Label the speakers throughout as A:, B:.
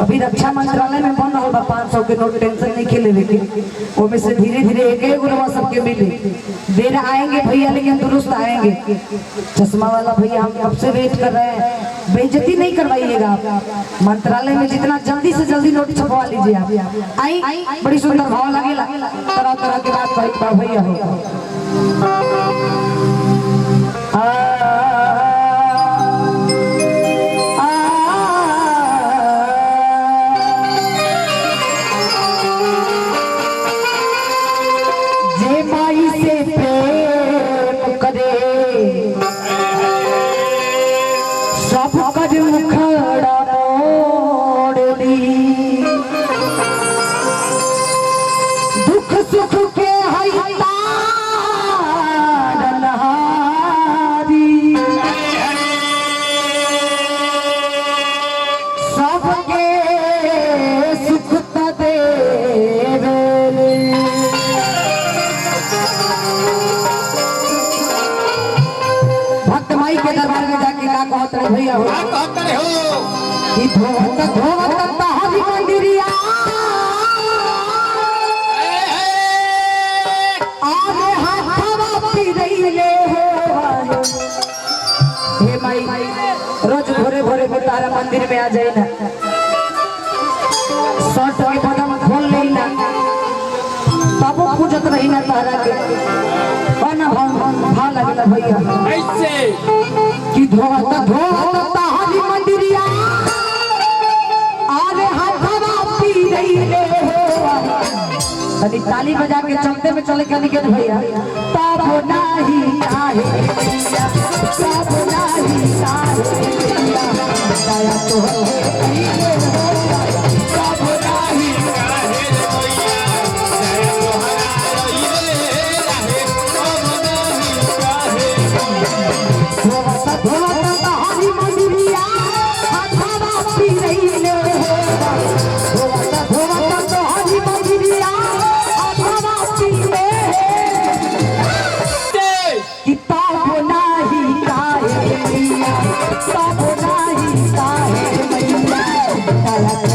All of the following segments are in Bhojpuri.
A: अभी रक्षा मंत्रालय में बन रहा 500 के नोट, टेंशन नहीं खेले लेके वो में से धीरे धीरे एक एक गुरवा सबके मिले। देर आएंगे भैया लेकिन दुरुस्त आएंगे। चश्मा वाला भैया हम कब से वेट कर रहे हैं, बेइज्जती नहीं करवाइएगा आप। मंत्रालय में जितना जल्दी से जल्दी नोट छपवा लीजिए आप। आई बड़ी सुंदर भाव लगेगा, तरह तरह के बात भैया होगा। भैया हो कि धोवत धोवत तहरी मंदिरिया आगे हाथवा पिरैले हो। हे माई रोज भोरे भोरे तारा मंदिर में आ जाए ना, शर्ट के बटन खोल ले ना, तब पूजत रही ना तारा के बना भा लगता भैया ऐसे कि धोवत धोवत तहरी मंदिरिया आरे हाथवा पिरैले हो। अभी ताली बजा के चलते में चले के निकल भैया तब नाही काहे भैया, तब नाही काहे भैया, दया तो है तब नाही काहे भैया, दया तो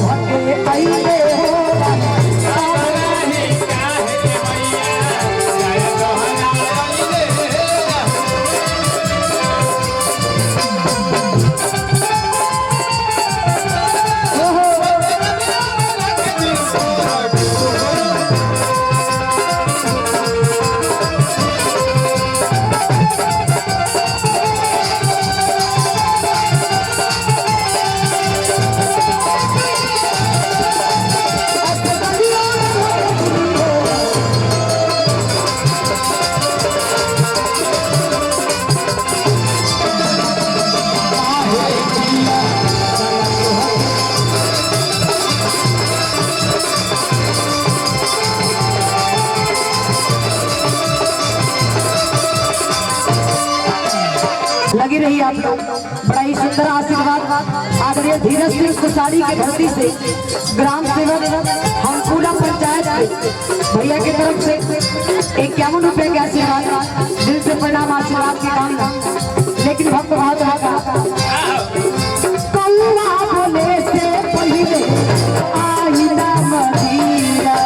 A: लगी रही आप लोग। बड़ा ही सुंदर आशीर्वाद आदरणीय धीरज सिंह कुसारी के धरती से ग्राम सेवक हम पूरा पंचायत भैया की तरफ से 51 रुपए के आशीर्वाद, दिल से प्रणाम आशीर्वाद की कामना। लेकिन भक्त भाव बोले से पहले आईना मदीना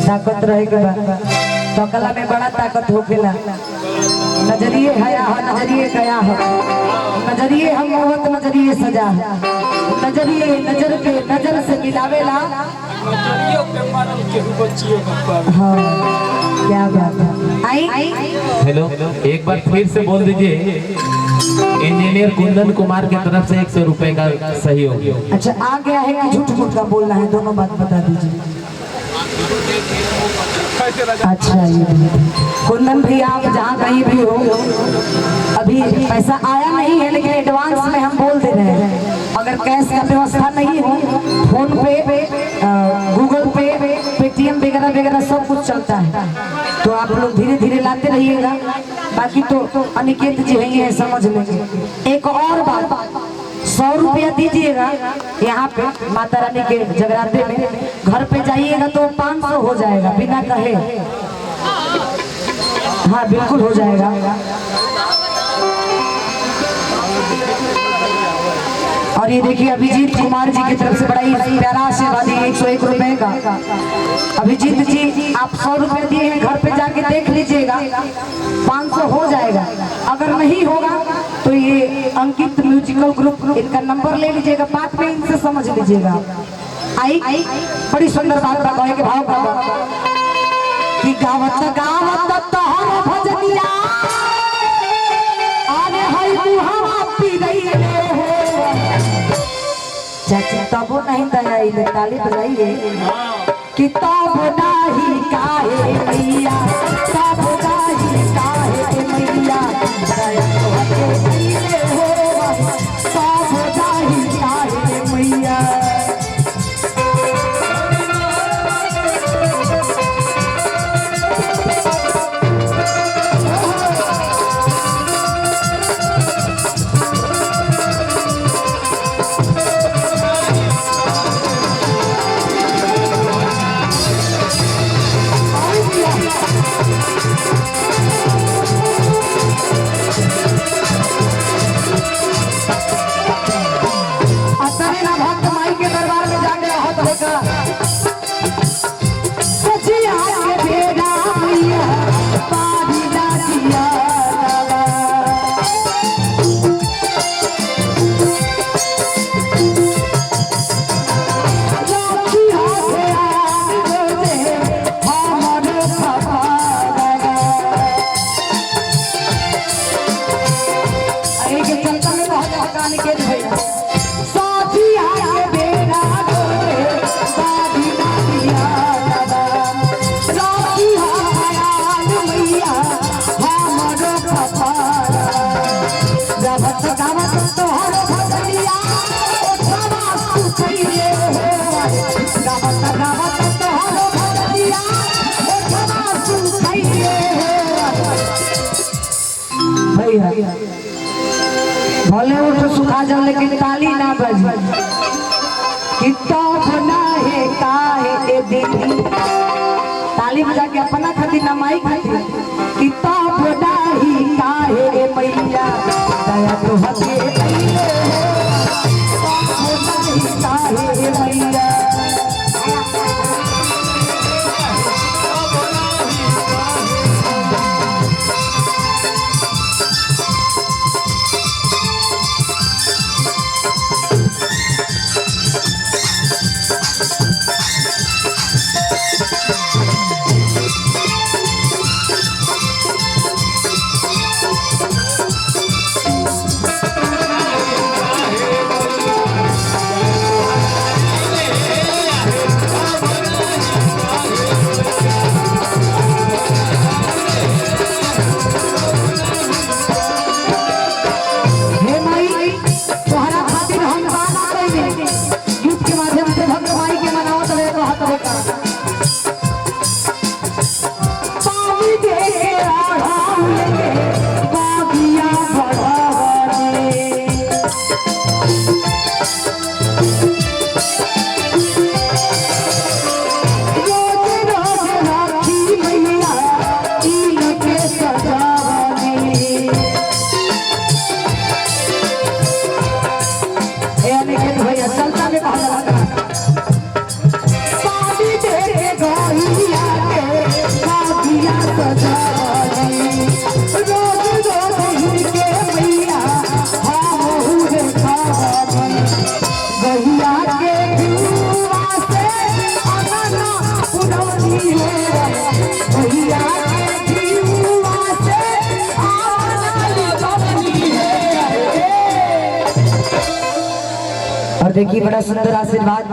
A: ताकत रहे के बाद तकला में बड़ा ताकत होखेला। नजरिए हया हो, नजरिए गया हो, नजरिए हम मोहत, नजरिए सजा, नजरिए नजर के नजर से मिलावेला। हाँ क्या बात है। आई
B: हेलो, एक बार फिर से बोल दीजिए। इंजीनियर कुंदन कुमार की तरफ से 100 रुपए का सहयोग।
A: अच्छा, आ गया है कि झूठ मूठ का बोलना है, दोनों बात बता दीजिए। अच्छा, ये कुंदन भैया, आप जहाँ कहीं भी हो, अभी पैसा आया नहीं है, लेकिन एडवांस में हम बोल दे रहे हैं। अगर कैश का व्यवस्था नहीं हो, फोन पे, गूगल पे, पेटीएम वगैरह वगैरह सब कुछ चलता है, तो आप लोग धीरे धीरे लाते रहिएगा। बाकी तो अनिकेत जी है, समझ लेंगे। एक और बात, 100 रुपया दीजिएगा यहाँ पे माता रानी के जगराते में। घर पे जाइएगा तो 500 हो जाएगा बिना कहे। हाँ, बिल्कुल हो जाएगा। और ये देखिए, अभिजीत कुमार जी की तरफ से बड़ा ही प्यारा आशीर्वाद है, 101 रुपए का। अभिजीत जी, आप 100 रुपए दिए हैं, घर पे जाके देख लीजिएगा, 500 हो जाएगा। अगर नहीं होगा तो ये अंकित म्यूजिकल ग्रुप, इनका नंबर ले लीजिएगा, बात में इनसे समझ लीजिएगा। आई बड़ी सुंदर बात बताओ के भाव का कि गावत गावत तोहर भजनिया आने हई तू हम पी रही हो। चाचा तबो नहीं दयाई, ताली बजाइए कि तब नहीं काहे मैया, तब नहीं काहे मैया, दया तोहके दिले हो, तब नहीं काहे मैया। भले उठ सुखा जाओ, लेकिन ताली ना बजे कि तब नाहे काहे दीदी। ताली बजा के अपना खातिर ना माई खातिर कि तब नाही काहे मैया, दया तोहके दिले हो, तब नाही काहे मैया। देखिए बड़ा सुंदर आशीर्वाद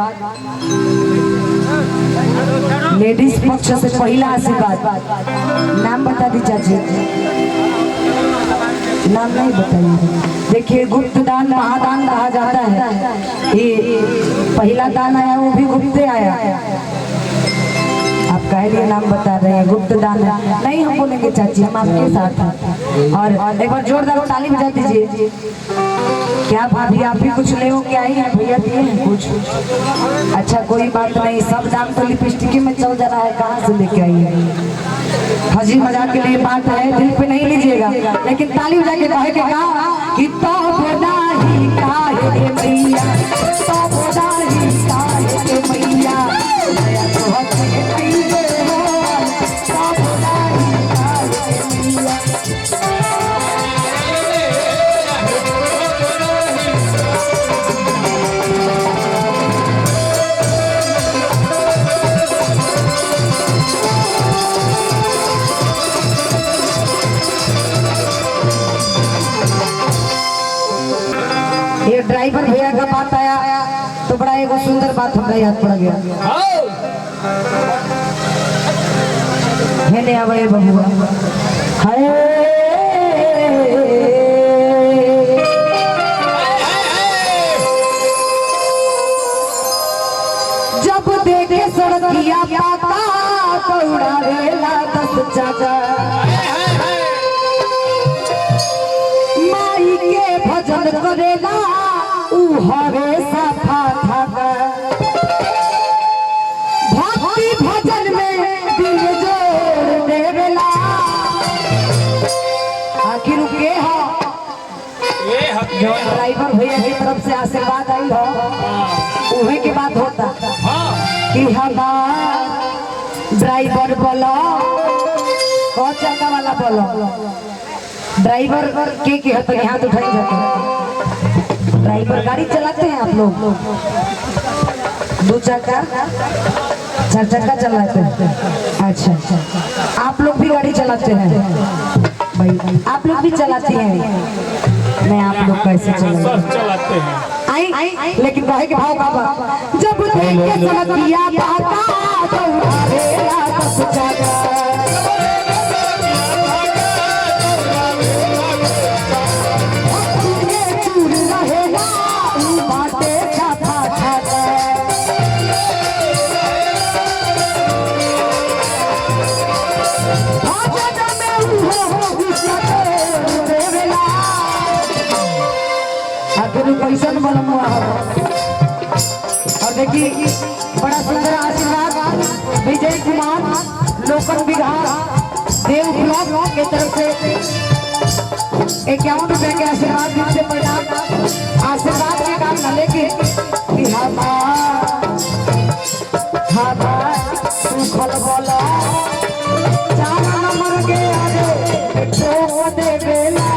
A: लेडीज पक्ष से पहला आशीर्वाद। नाम बता दी चाची, नाम नहीं बताइए। देखिए गुप्त दान महादान कहा जाता है, ये पहला दान आया वो भी गुप्त आया। आप कह लिए नाम बता रहे हैं, गुप्त दान नहीं हम बोलेंगे चाची, हम आपके साथ हैं। और एक बार जोरदार ताली बजा दीजिए। क्या भाभी आप भी कुछ ले हो के आई हैं? भैया दिए हैं कुछ? अच्छा कोई बात नहीं, सब दाम तो लिपस्टिक में चल जा रहा है, कहाँ से लेके आई है? हंसी मजाक के लिए बात है, दिल पे नहीं लीजिएगा, लेकिन ताली बजा के कहे के कहा कि तो बोदाही काहे के मैया, तो बोदाही काहे के मैया, दया तो हथे कइले हो, तो बोदाही काहे के मैया। ये ड्राइवर भैया का बात आया तो बड़ा एक सुंदर बात हमारा याद पड़ गया। है आवे बबुआ हाय जब देखे सड़किया पाता दौड़ा रेला 10 चाचा, माई के भजन करेला हरे सफा था, भक्ति भजन में दिल जोड़ देवेला। आखिर के हो ड्राइवर भैया की तरफ से आशीर्वाद आई हो, उहे के बात होता कि हमार ड्राइवर बोलो, कौन चक्का वाला बोलो, ड्राइवर के हतन हाथ उठाई जाते। ड्राइवर गाड़ी चलाते हैं आप लोग? 2 चक्का 4 चक्का चलाते हैं? अच्छा आप लोग भी गाड़ी चलाते हैं भाई? आप लोग भी चलाते हैं? मैं आप लोग कैसे चलाते हैं आई, लेकिन कहे के भाव बाबा जब देखे सड़किया पाता दौड़ा रेला 10 चाचा, कैसन बनम हुआ हो। और देखिए बड़ा सुंदर आशीर्वाद विजय कुमार लोकल बिहार देव ब्लॉक के तरफ से 51 रुपए के आशीर्वाद जिनसे परिणाम आशीर्वाद के काम न लेके कि सुखल बोला 4 नंबर के आगे तो दे बेला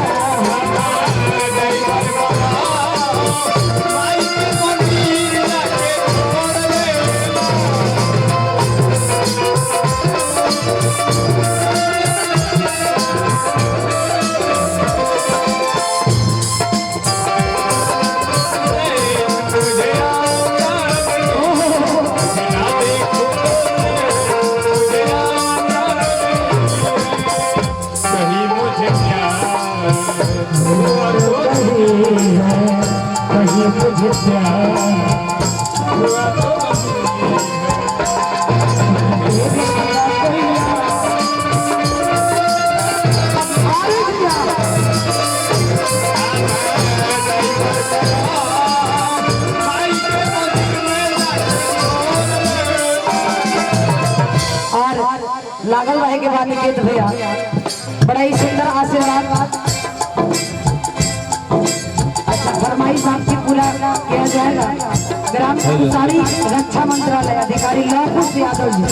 A: लागल रहे के बाद निकेत भैया बड़ा ही सुंदर आशीर्वाद। अच्छा फरमाइश आपकी पूरा किया जाएगा। ग्राम कर्मचारी रक्षा मंत्रालय अधिकारी लौकुश यादव जी,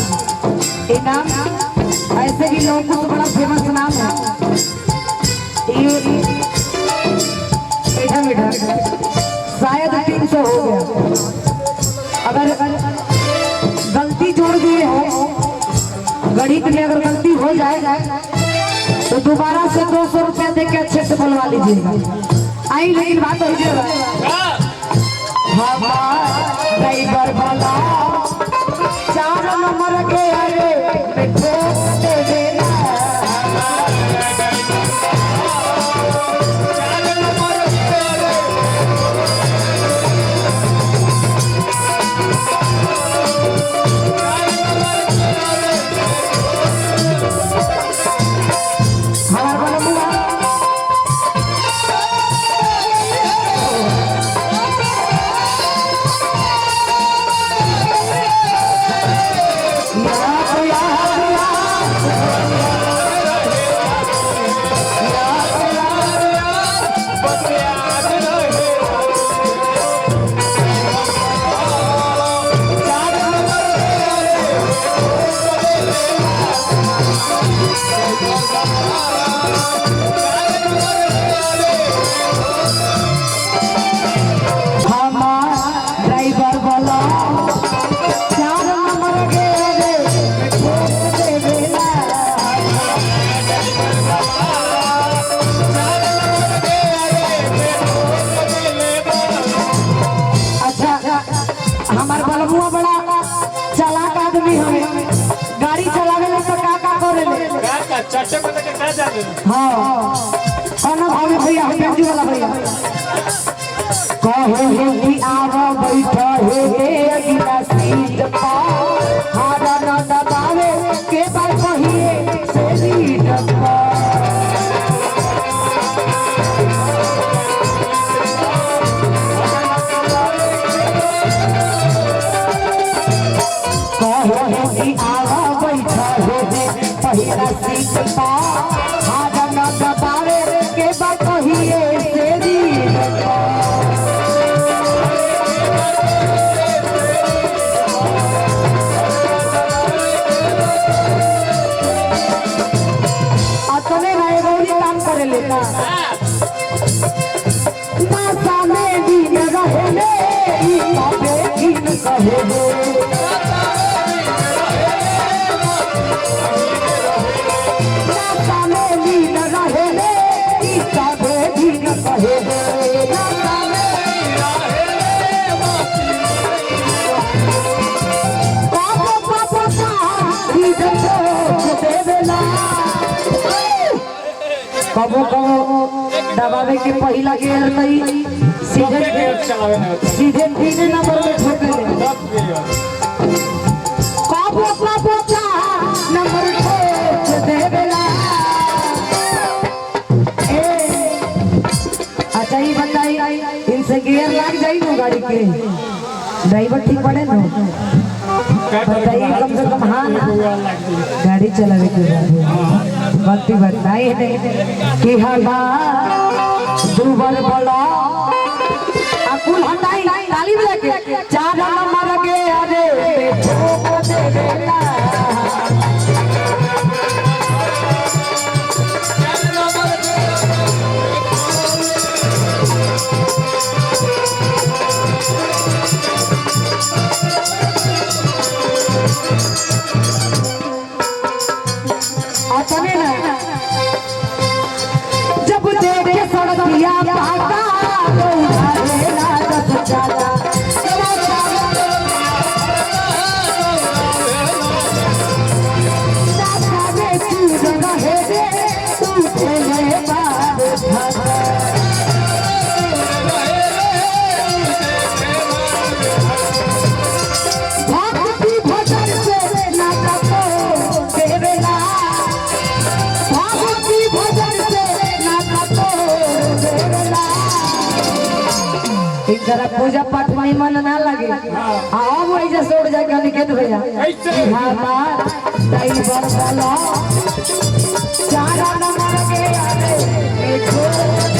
A: ये नाम ऐसे भी लौकुश बड़ा फेमस नाम है। मीठा शायद 300 हो गया। अगर गलती जोड़ दिए हो गणित में, अगर गलती हो जाए तो दोबारा से 200 रुपया दे के अच्छे से बोलवा लीजिएगा। आई लेकिन बात हो हमार ड्राइवर वाला 4 नंबर के आगे में ठोक देवेला हमार बलबुआ बड़ा चालाक आदमी हमें गाड़ी चलावे ले तो का करे ले
C: का चाचा को लेके का जाने
A: हां कौन भाभी भैया हम बेंजू वाला भैया कहे हे कि आवा बैठा हे अगिला सीट पर हारा न दबावे के बात कहिए से सीट पर आवा बैठा हो पहिला सीट पर हारा न दबावे के बात कहिए से सीट अतने ना एगोरी काम करे लेना नासा में दिन रहे ले ई बाबे दिन कहे ले कबो कबो दबावे के पहिला गेयर तई सीधे 3 नंबर में ठोके कबो कबो नंबर ठोक देवेला अच्छा ही बताई इनसे गियर लग जाई नो गाड़ी के ड्राइवर ठीक पड़े नो बताइए कम से कम हाँ ना गाड़ी चलावे के गलती बताई है कि हला दुबर बड़ा अकुल हटाई ताली बजा के 4 नंबर के अरे ठोक देवेला जब देखे सड़किया पाता तो उठावेला दस चाला जरा पूजा पाठ में मन ना लगे आओ वही जैसे उड़ जाएगा निकेत भैया हमार ड्राइवर वाला 4 नंबर के आगे